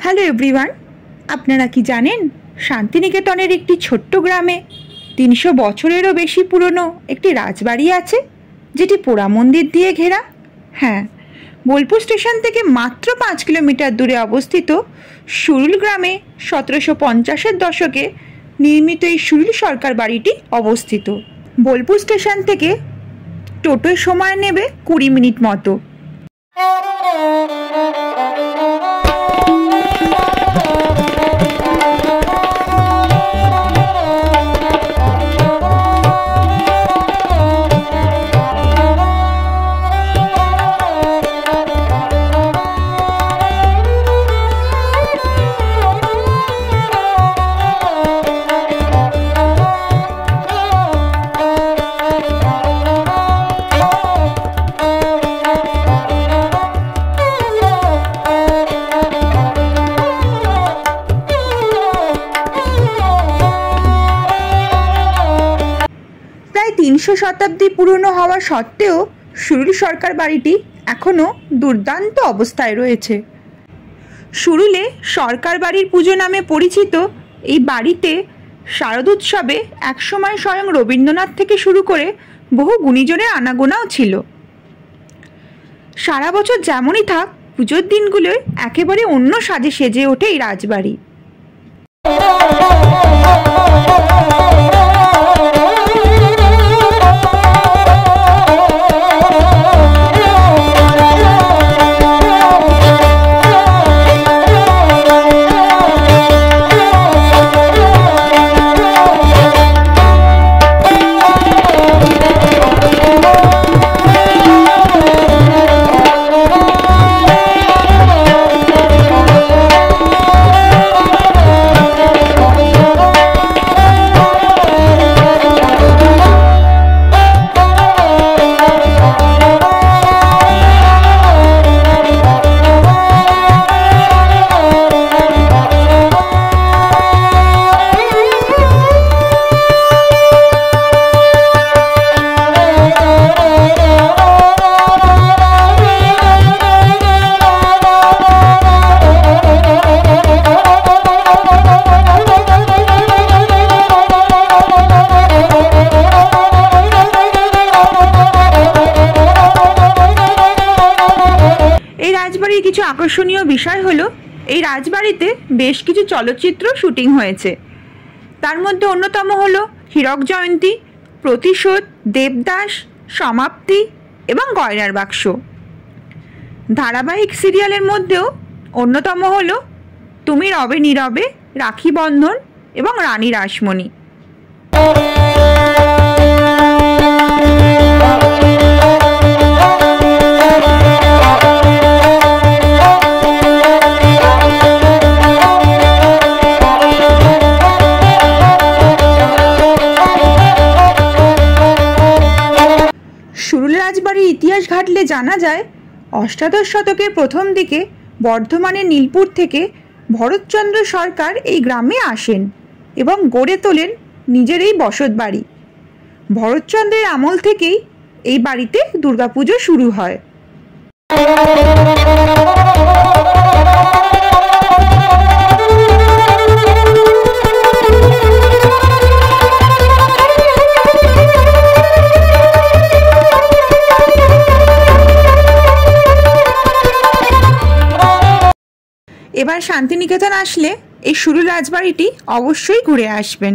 Hello everyone, আপনারা কি জানেন শান্তিনিকেতনের একটি ছোট্ট গ্রামে ৩০০ বছরেরও বেশি পুরনো একটি রাজবাড়ি আছে, যেটি পোড়া মন্দির দিয়ে ঘেরা। হ্যাঁ, বোলপুর স্টেশন থেকে মাত্র ৫ কিলোমিটার দূরে অবস্থিত সুরুল গ্রামে ১৭৫০-এর দশকে নির্মিত এই সুরুল সরকার বাড়িটি অবস্থিত। বোলপুর স্টেশন থেকে টোটোয় সময় নেবে ২০ মিনিট মতো। প্রায় ৩০০ শতাব্দী পুরনো হওয়া সত্ত্বেও সুরুল সরকার বাড়িটি এখনও দুর্দান্ত অবস্থায় রয়েছে। সুরুলে সরকার বাড়ির পুজো নামে পরিচিত এই বাড়িতে শারদোৎসবে একসময় স্বয়ং রবীন্দ্রনাথ থেকে শুরু করে বহু গুণীজনের আনাগোনাও ছিল। সারা বছর যেমনই থাক, পুজোর দিনগুলোয় একেবারে অন্য সাজে সেজে ওঠে এই রাজবাড়ি। রাজবাড়ির কিছু আকর্ষণীয় বিষয় হলো, এই রাজবাড়িতে বেশ কিছু চলচ্চিত্র শুটিং হয়েছে। তার মধ্যে অন্যতম হলো হীরক জয়ন্তী, প্রতিশোধ, দেবদাস, সমাপ্তি এবং গয়নার বাক্স। ধারাবাহিক সিরিয়ালের মধ্যেও অন্যতম হলো তুমি রবে নীরবে, রাখি বন্ধন এবং রানী রাসমণি। সুরুল রাজবাড়ির ইতিহাস ঘাটলে জানা যায়, অষ্টাদশ শতকের প্রথম দিকে বর্ধমানের নীলপুর থেকে ভরতচন্দ্র সরকার এই গ্রামে আসেন এবং গড়ে তোলেন নিজের এই বসত বাড়ি। ভরতচন্দ্রের আমল থেকেই এই বাড়িতে দুর্গাপুজো শুরু হয়। এবার শান্তিনিকেতন আসলে এই সুরুল রাজবাড়িটি অবশ্যই ঘুরে আসবেন।